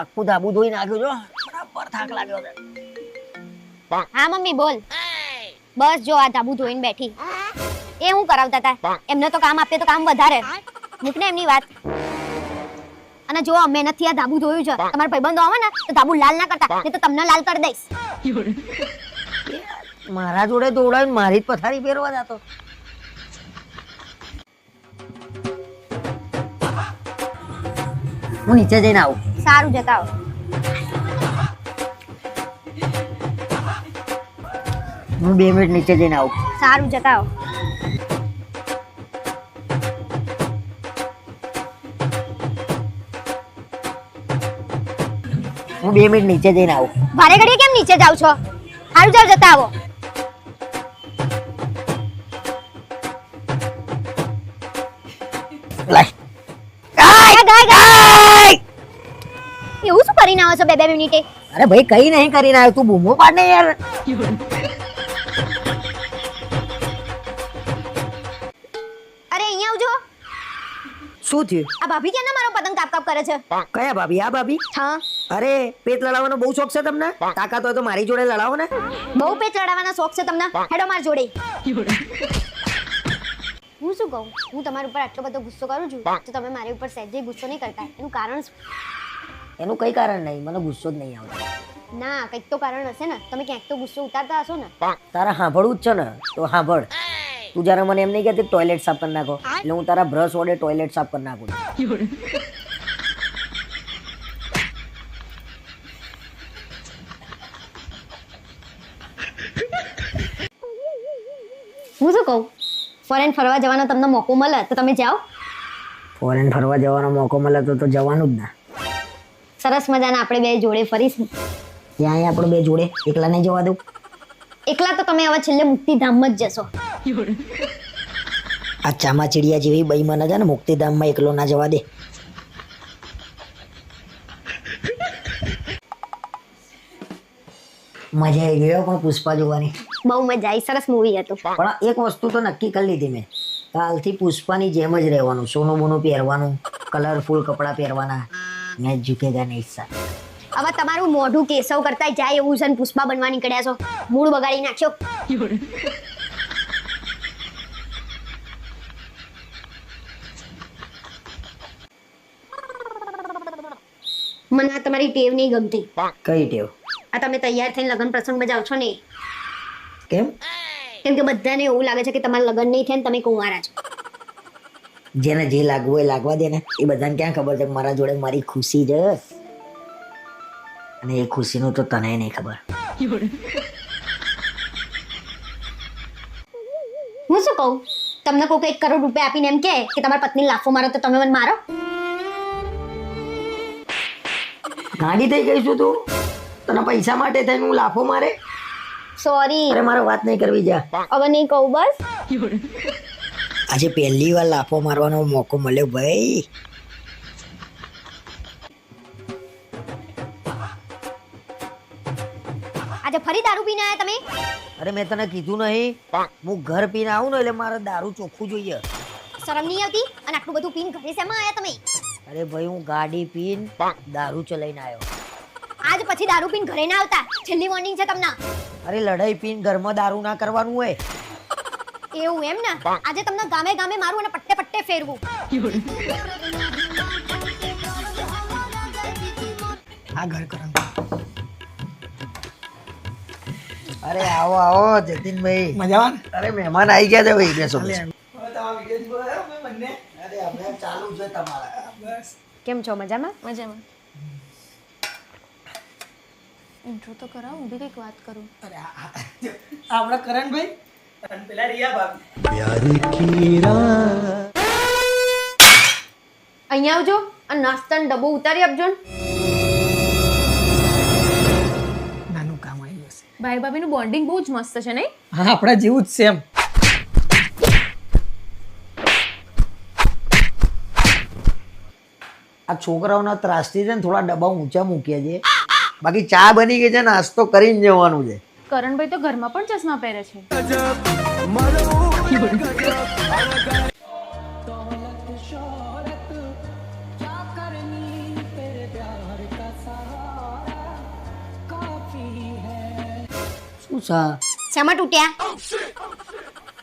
આખું ધાબુ ધોઈ નાખ્યું છો, બરાબર થાક લાગ્યો છે. હા મમ્મી બોલ. બસ જો આ ધાબુ ધોઈને બેઠી. એ હું કરાવતા હતા, એમને તો કામ આપીએ તો કામ વધારે. મૂક ને એમની વાત. અને જો મહેનતથી આ ધાબુ ધોયું છે, તમારા ભાઈબંધો આવે ને તો ધાબુ લાલ ના કરતા, નહીં તો તમને લાલ કરી દઈશ. મારા જોડે દોડાવીને મારી જ પથારી ફેરવા જતો. હું નીચે જઈને આવું. સારું જતા આવો. હું 2 મિનિટ નીચે જઈને આવું. સારું જતા આવો. હું 2 મિનિટ નીચે જઈને આવું. ભારે ઘડીએ કેમ નીચે જાવ છો? સારું જાવ જતા આવો. લાય. એવું શું કરીને આવો છો 2 મિનિટે? અરે ભાઈ કઈ નહીં કરીને આવ્યો, તું બૂમો પાડ ને યાર. અરે અહીંયા આવજો. શું થયું? આ ભાભી કેમ ના મારો પતંગ કાપ કાપ કરે છે? કયા ભાભી? આ ભાભી? હા. અરે પેટ લડાવવાનો બહુ શોખ છે તમને? તાકાત હોય તો મારી જોડે લડાવો ને. બહુ પેચ લડાવવાનો શોખ છે તમને? હેડો માર જોડે. હું શું કહું, હું તમારા ઉપર આટલો બધો ગુસ્સો કરું છું તો તમે મારી ઉપર સહેજે ગુસ્સો નહીં કરતા. એનું કારણ શું? એનું કઈ કારણ નહીં, મને ગુસ્સો જ નહીં આવતો. ના, કંઈક તો કારણ હશે ને. તમે ક્યાંક તો ગુસ્સો ઉતારતા હશો ને. તારા સાંભળવું જ છે ને તો સાંભળ. તું જયારે મને એમ નહીં કહેતી ટોયલેટ સાફ કરી નાખો, એટલે હું તારા બ્રશ વડે ટોયલેટ સાફ કરી નાખું. હું શું કહું, ફોરેન ફરવા જવાનો તમને મોકો મળે તો તમે જાઓ? ફોરેન ફરવા જવાનો મોકો મળે તો જવાનું જ ના. સરસ મજાના આપણે બે જોડે ફરીશું. ત્યાં આપણે બે જોડે, એકલા નહીં જવા દઉં. એકલા તો તમે હવે છેલ્લે મુક્તિધામમાં જ જશો. આ ચામાચીડિયા જેવી બઈ મને છે ને મુક્તિધામમાં એકલો ના જવા દે. મજા આવી ગયો પણ પુષ્પા જોવાની. બહુ મજા આવી, સરસ મૂવી હતું. પણ એક વસ્તુ તો નક્કી કરી લીધી મેં, કાલથી પુષ્પાની જેમ જ રહેવાનું. સોનું બોનું પહેરવાનું, કલરફુલ કપડાં પહેરવાના. મેં ઝૂકેગા નહીં સાથ. હવે તમારું મોઢું કેશવ કરતા જાય એવું છે ને પુષ્પા બનવા નીકળ્યા છો. મૂડ બગાડી નાખ્યો. મને આ તમારી ટેવ નહીં ગમતી. કઈ ટેવ? આ તમે તૈયાર થઈને લગ્ન પ્રસંગમાં જાવ છો ને. કેમ? કેમ કે બધાને એવું લાગે છે કે તમારા લગ્ન નહીં થાય ને તમે કુંવારા છો. જેને જે લાગવું હોય લાગવા દે ને. એ બધાને ક્યાં ખબર છે મારા જોડે મારી ખુશી છે, અને એ ખુશીનું તો તને નહીં ખબર. હું શું કહું, તમને કોઈ 1 કરોડ રૂપિયા આપીને એમ કે તમારી પત્ની લાફો મારો તો તમે મને મારો? ગાડી થઈ ગઈ છું તું? તને પૈસા માટે થઈને હું લાફો મારે? સોરી. અરે મારે વાત નહીં કરવી, જા. હવે નહીં કહું બસ. આજે પહેલી વાર લાફો મારવાનો મોકો મળ્યો ભાઈ. આજે ફરી દારૂ પીને આયા તમે? અરે મેં તને કીધું નહીં, હું ઘર પીને આવું ને એટલે મારે દારૂ ચોખ્ખું જોઈએ. શરમ નહીં આવતી? અને આટલું બધું પીને ઘરે શેમાં આયા તમે? અરે ભાઈ હું ગાડી પીને દારૂ ચલાઈને આવ્યો. આજ પછી દારૂ પીને ઘરે ના આવતા, છેલ્લી વોર્નિંગ છે તમને. અરે લડાઈ પીને ઘરમાં દારૂ ના કરવાનું હોય. એવું એમ ને? આજે તમને ગામે ગામે મારું અને પટ્ટે પટ્ટે ફેરવું. આ ઘર કરો. અરે આવો આવો જતીનભાઈ. મજામાં? અરે મહેમાન આવી ગયા છે ભાઈ, બેસો બેસો. અરે આપણે ચાલુ છે તમારા. બસ. કેમ છો? મજામાં? મજામાં. ઇન્ટ્રો તો કરાવ, હું બી કંઈક વાત કરું. અરે આપણા કરણભાઈ અને પેલા રિયા ભાભી. અહીંયા આવજો અને નાસ્તાનો ડબ્બો ઉતારી આપજો ને. નાનું કામ આવ્યું હશે. ભાઈ ભાભીનું બોન્ડિંગ બહુ જ મસ્ત છે નહીં? હા આપણા જેવું જ છે એમ. આ છોકરાઓના ત્રાસથી છે ને થોડા ડબ્બા ઊંચા મૂક્યા છે. બાકી ચા બની ગઈ છે, નાસ્તો કરીને જવાનું છે. કરણભાઈ તો ઘરમાં પણ ચશ્મા પહેરે છે. શું છે? શામાં તૂટ્યા?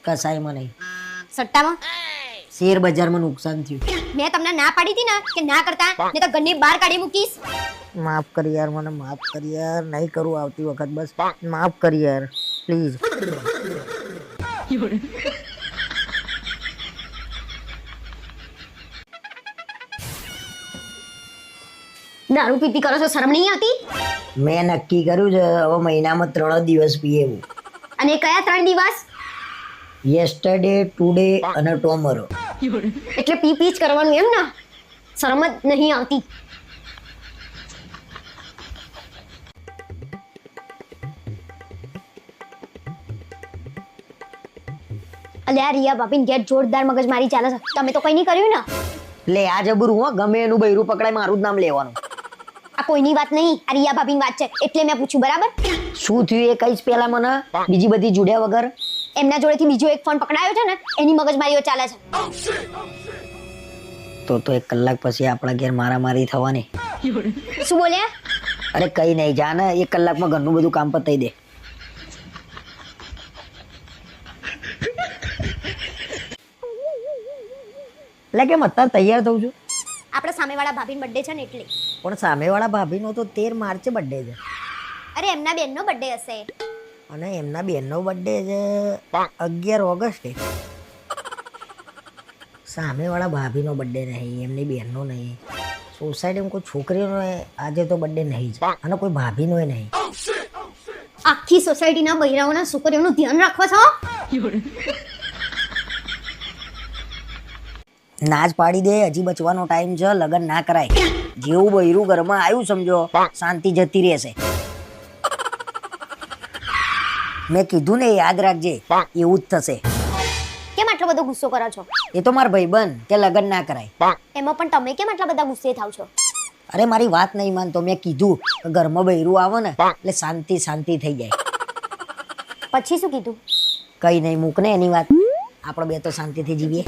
કસાઈમાં નહીં, સટ્ટામાં? શેર બજારમાં નુકસાન થયું. મેં તમને ના પાડી હતી ને કે ના કરતા, નહીં તો ઘરની બહાર કાઢી મૂકીશ. માફ કરી યાર, મને માફ કરી યાર, નહીં કરું આવતી વખત, બસ માફ કરી યાર પ્લીઝ. દારૂ પીતી કરો છો, શરમ નહીં આવતી? મેં નક્કી કર્યું છે હવે મહિનામાં 3 દિવસ પીએ એવું. અને કયા 3 દિવસ? યેસ્ટરડે, ટુડે અને ટોમરો. એટલે પી જ કરવાનું એમ ને? શરમ જ નહીં આવતી. અલ્યા રિયા ભાભીને ઘેર જોરદાર મગજમારી ચાલે છે, તમે તો કઈ નહીં કર્યું ને? લે આ જબરું હો, ગમે એનું બૈરું પકડાય મારું જ નામ લેવાનું. આ કોઈની વાત નહીં, આ રિયા ભાભીની વાત છે એટલે મેં પૂછ્યું. બરાબર? શું થયું એ કઈશ પેલા મને, બીજી બધી જુડ્યા વગર. એમના જોડેથી બીજો એક ફોન પકડાયો છે ને, એની મગજમારીઓ ચાલે છે. તો 1 કલાક પછી આપણા ઘેર મારામારી થવાની. શું બોલ્યા? અરે કઈ નહીં, જા ને 1 કલાકમાં ઘરનું બધું કામ પતાઈ દે. એટલે કેમ અત્યારે તૈયાર થઉં છું? આપણા સામેવાળા ભાભીનો બર્થડે છે ને એટલે. પણ સામેવાળા ભાભીનો તો 13 માર્ચે બર્થડે છે. અરે એમના બેનનો બર્થડે હશે. અને એમના બેનનો બર્થડે છે 11 ઓગસ્ટે. સામેવાળા ભાભીનો બર્થડે નહીં, એમની બેનનો નહીં. સોસાયટીમાં કોઈ છોકરીનો આજે તો બર્થડે નહીં જ, અને કોઈ ભાભીનો નહીં. આખી સોસાયટીના બૈરાઓના છોકરીઓનું ધ્યાન રાખો છો. ના જ પાડી દે, હજી બચવાનો ટાઈમ છે, લગ્ન ના કરાય. જેવું બૈરું ઘરમાં આવ્યું સમજો, શાંતિ જતી રહેશે. મેં કીધું ને, યાદ રાખજે, એવું જ થશે. કેમ આટલો બધો ગુસ્સો કરો છો? એ તો મારા ભાઈબંધ કે લગ્ન ના કરાય. એમાં પણ તમે કેમ આટલા બધા ગુસ્સે થાવ છો? અરે મારી વાત નહીં માનતો, મેં કીધું કે ઘરમાં બૈરું આવે ને એટલે શાંતિ શાંતિ થઈ જાય. પછી શું કીધું? કઈ નહીં, મૂક ને એની વાત, આપણે બે તો શાંતિથી જીવીએ.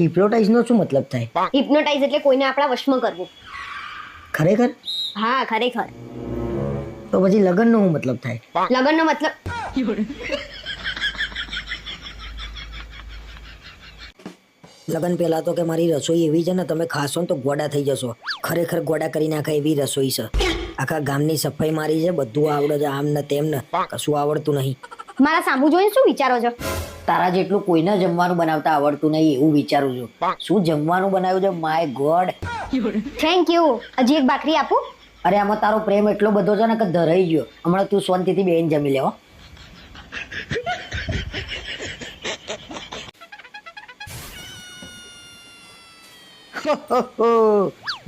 હિપ્નોટાઇઝ નો શું મતલબ થાય? હિપ્નોટાઇઝ એટલે કોઈને આપણા વશમાં કરવું. ખરેખર? હા ખરેખર. તો પછી લગ્ન નો શું મતલબ થાય? લગ્નનો મતલબ લગ્ન પહેલા તો કે મારી રસોઈ એવી છે ને, તમે ખાશો ને તો ગોડા થઈ જશો. ખરેખર ગોડા કરી નાખે એવી રસોઈ છે. આખા ગામની સફાઈ મારી છે, બધું આવડે છે, આમ ને તેમ ને, કશું આવડતું નહીં. મારા સામુ જોઈને શું વિચારો છો? તારા જેટલું કોઈને જમવાનું બનાવતા આવડતું નહીં એવું વિચારું છું. શું જમવાનું બનાવ્યું છે, માય ગોડ. Thank you. હજી એક ભાખરી આપું? અરે આમાં તારો પ્રેમ એટલો બધો છે ને કે ધરાઈ ગયો. હમણાં તું શાંતિથી બેન જમી લેવો.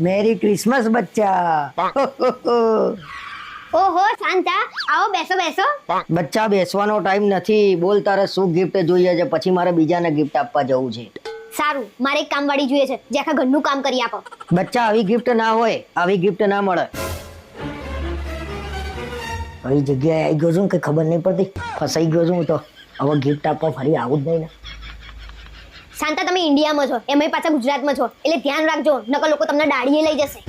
મેરી ક્રિસમસ બચ્ચા. ઓહો શાંતા, આવો બેસો બેસો. બચ્ચા બેસવાનો ટાઈમ નથી. બોલ તારે શું ગિફ્ટ જોઈએ છે, પછી મારે બીજાને ગિફ્ટ આપવા જવું છે. સારું, મારે એક કામવાળી જોઈએ છે જે આખા ઘરનું કામ કરી આપો. બચ્ચા આવી ગિફ્ટ ના હોય, આવી ગિફ્ટ ના મળે. કઈ જગ્યાએ આવી ગયો છું કે ખબર નહીં પડતી, ફસાઈ ગયો છું હું તો. હવે ગિફ્ટ આપવા ફરી આવું જ નહીં ને. શાંતા, તમે ઇન્ડિયામાં છો, એમાંય પાછા ગુજરાતમાં છો, એટલે ધ્યાન રાખજો, નકર લોકો તમને દાડીએ લઈ જશે.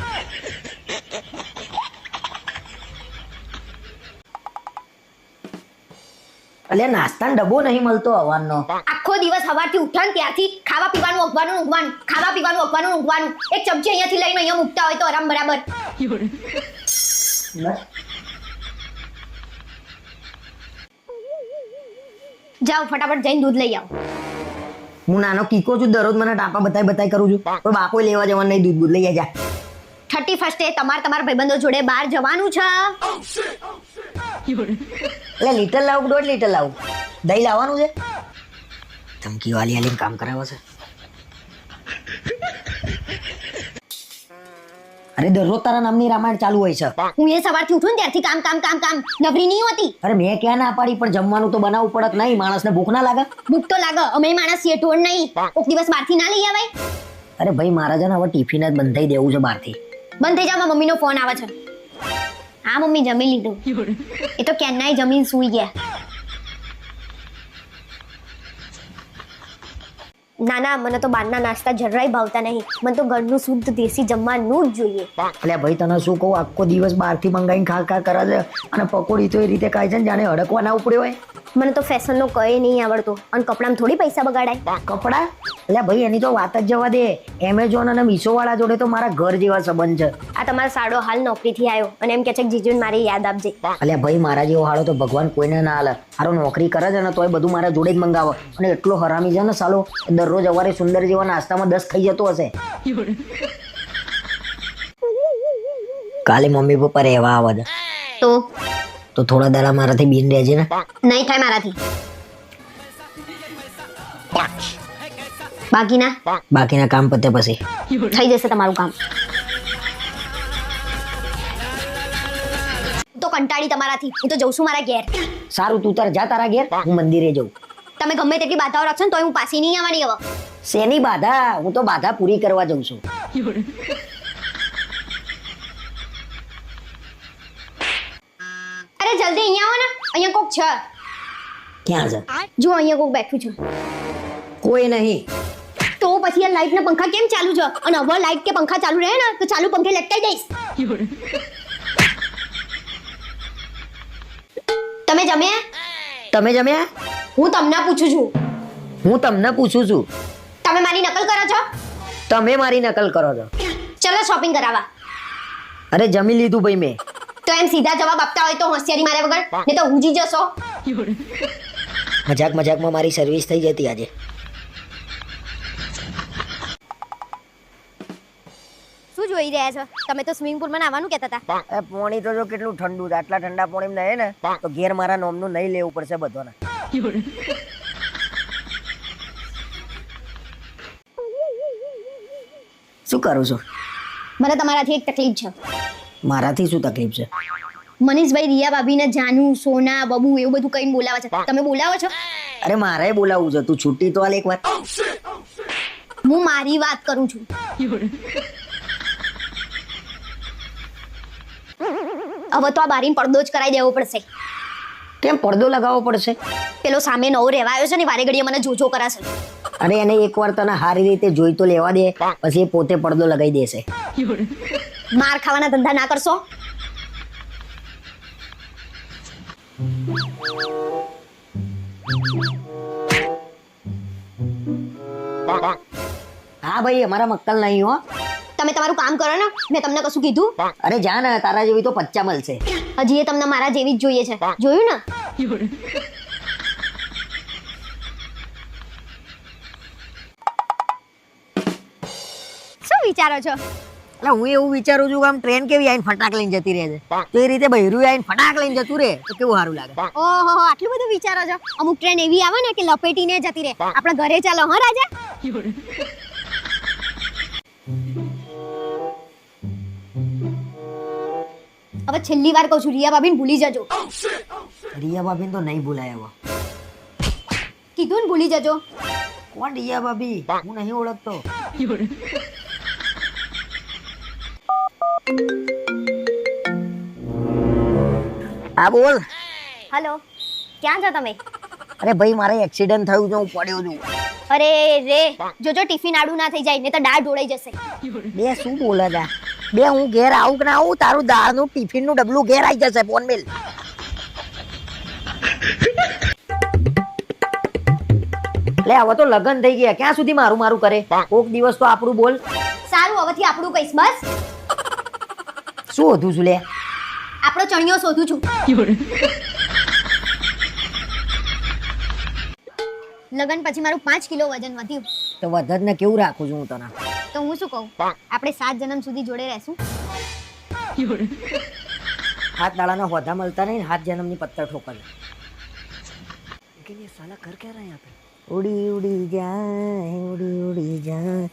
અલ્યા નાસ્તાનો ડબ્બો નહીં મળતો હવાનો. આખો દિવસ સવારથી ઉઠાણ ત્યારથી ખાવા પીવાનું ઊંઘવાનું ઊંઘવાનું, ખાવા પીવાનું ઊંઘવાનું ઊંઘવાનું. એક ચમચી અહીંયાથી લઈને અહીંયા મૂકતા હોય તો આરામ બરાબર. જાઓ ફટાફટ જઈને દૂધ લઈ આવો. હું નાનો કીકો છું, દરરોજ મને ટાપા બતાઈ કરું છું, પણ બાપો લેવા જવાનું નહીં, દૂધ લઈ જા. 31 તમારા ભાઈબંધો જોડે બહાર જવાનું છે. એટલે લીટર લાવું, 1.5 લીટર લાવું, દહીં લાવવાનું છે. ધમકી વાલી આલીને કામ કરાવે છે. અરે દરરોજ તારા નામની રામાયણ ચાલુ હોય છે. હું એ સવારથી ઉઠું ને ત્યારથી કામ કામ કામ કામ, નવરી નહીં હોતી. અરે મેં ક્યાં ના પાડી, પણ જમવાનું તો બનાવવું પડે કે નહીં? માણસને ભૂખ ના લાગે? ભૂખ તો લાગે, અમે માણસ છીએ, ઢોળ નહીં. કોક દિવસ બહારથી ના લઈ આવાય. અરે ભાઈ મારા છે ને હવે ટિફિન જ બંધાઈ દેવું છે બહારથી. બંધ થઈ જાવ, મારા મમ્મીનો ફોન આવે છે. હા મમ્મી જમી લીધું. એ તો કેન્નાય જમીન સૂઈ ગયા. ના ના, મને તો બહારના નાસ્તા જરાય ભાવતા નહીં. મને તો ઘરનું શુદ્ધ દેશી જમવાનું જ જોઈએ. એટલે ભાઈ તને શું કહું, આખો દિવસ બહારથી મંગાવીને ખા કરે છે અને પકોડી તો એ રીતે ખાય છે ને જાણે હડકવા ના ઉપડ્યો હોય. મને તો ફેશનનો કઈ નહીં આવડતું અને કપડામાં થોડી પૈસા બગાડાય. કપડા એટલે ભાઈ એની તો વાત જ જવા દે. એમેઝોન અને મીશો વાળા જોડે તો મારા ઘર જેવા સંબંધ છે. આ તમારો સાડો હાલ નોકરીથી આવ્યો અને એમ કે છે કે જીજુને મારી યાદ આપજે. એટલે ભાઈ મારા જેવો હાળો તો ભગવાન કોઈને ના હાલે. હારો નોકરી કરે છે ને તોય બધું મારા જોડે જ મંગાવે અને એટલો હરામી છે ને સાલો, દરરોજ અવારે સુંદર જેવા નાસ્તામાં 10 ખાઈ જતો હશે. કાલે મમ્મી પપ્પા રહેવા આવે છે તો થોડા દાડા મારાથી બીન રહેજે ને. નહીં થાય મારાથી. બાકીના કામ પતે પછી થઈ જશે તમારું કામ. તો કંટાળી તમારાથી. હું તો જઉં છું મારા ઘેર. સારું, તું તાર જા તારા ઘેર, હું મંદિરે જઉં. તમે ગમે તેટલી બાધાઓ રાખશો ને તોય હું પાછી નહીં આવવાની હવે. શેની બાધા? હું તો બાધા પૂરી કરવા જઉં છું. અરે જલ્દી અહીંયા આવો ને, અહીંયા કોક છે. ક્યાં છે? જો અહીંયા કોક બેઠું છે. કોઈ નહીં. તો પછી આ લાઈટ ના પંખા કેમ ચાલુ છે? અને હવે લાઈટ કે પંખા ચાલુ રહે ને તો ચાલુ પંખે લટકાઈ દઈશ. તમે જમ્યા? તમે જમ્યા? હું તમને પૂછું છું. હું તમને પૂછું છું. તમે મારી નકલ કરો છો? તમે મારી નકલ કરો છો. ચલો શોપિંગ કરાવવા. અરે જમી લીધું ભાઈ મેં. તો એમ સીધા જવાબ આપતા હોય તો હોશિયારી માર્યા વગર, ને તો હુજી જશો. મજાકમાં મારી સર્વિસ થઈ જતી આજે. શું જોઈ રહ્યા છો? તમે તો સ્વિમિંગ પુલમાં નાવાનું કહેતા હતા. એ પાણી તો જો કેટલું ઠંડુ છે. આટલા ઠંડા પાણીમાં નહે ને તો ઘેર મારા નોમનું નહીં લેવું પડશે બધાને. શું કરું છું? મને તમારાથી એક તકલીફ છે. મારાથી શું તકલીફ છે? મનીષભાઈ રિયા ભાભીને જાનુ, સોના, બબુ એવું બધું કઈ બોલાવે છે. તમે બોલાવો છો? અરે મારે બોલાવવું છે. તું છૂટી તો હાલ એક વાર. હું મારી વાત કરું છું. હવે તો આ બારીને પડદો જ કરાવી દેવો પડશે. કેમ પડદો લગાવવો પડશે? પેલો સામે નવો રહેવા આવ્યો છે ને, વારે ઘડીએ મને જોજો કરાશે. અરે એને એકવાર તને સારી રીતે જોઈ તો લેવા દે, પછી એ પોતે પડદો લગાવી દેશે. માર ખાવાના ધંધા ના કરશો. હા ભાઈ, અમારા મક્કલ નહીં હો. તમે તમારું કામ કરો ને. મેં તમને કશું કીધું? અરે જા ને, તારા જેવી તો 50 મળશે. હજી એ તમને મારા જેવી જ જોઈએ છે. જોયું ને? શું વિચારો છો? એટલે હું એવું વિચારું છું કે આમ ટ્રેન કેવી આઈને ફટાક લઈને જતી રહે છે, તો એ રીતે બૈરું આઈને ફટાક લઈને જતું રહે તો કેવું સારું લાગે. ઓહો, આટલું બધું વિચારો છો? અમુક ટ્રેન એવી આવે ને કે લપેટીને જતી રહે. આપણે ઘરે ચાલો હા રાજા. હવે છેલ્લી વાર કહું છું, રિયા ભાભીને ભૂલી જજો. રિયા ભાભીને તો નહીં ભૂલાય હવે. કીધું ને ભૂલી જજો. કોણ રિયા ભાભી? હું નહીં ઓળખતો. હા બોલ. હેલો, ક્યાં છો તમે? અરે ભાઈ, મારે એક્સિડન્ટ થયું છે, હું પડ્યો છું. અરે રે, જોજો ટિફિન આડું ના થઈ જાય, નહીં તો દાળ ઢોળાઈ જશે. બે શું બોલે છે? બે હું ઘેર આવું કે ના આવું, તારું દાળનું ટિફિનનું ડબલું ઘેર આવી જશે. ફોન મેલ. લે હવે તો લગન થઈ ગયા, ક્યાં સુધી મારું મારું કરે? કોક દિવસ તો આપણું બોલ. સારું, હવેથી આપણું કહીશ બસ. શું હતું છું લે? આપણો ચણિયો શોધું છું. લગન પછી મારું 5 કિલો વજન વધ્યું. તો વધત ને કેવું રાખું છું હું તને? તો હું શું કહું, આપણે 7 જન્મ સુધી જોડે રહેશું. 7 દાડાના હોદા મળતા નહીં, 7 જન્મની પત્તર ઠોકર. ये साला कर क्या रहा है यहाँ पे? उड़ी उड़ी जाए, उड़ी उड़ी जाए.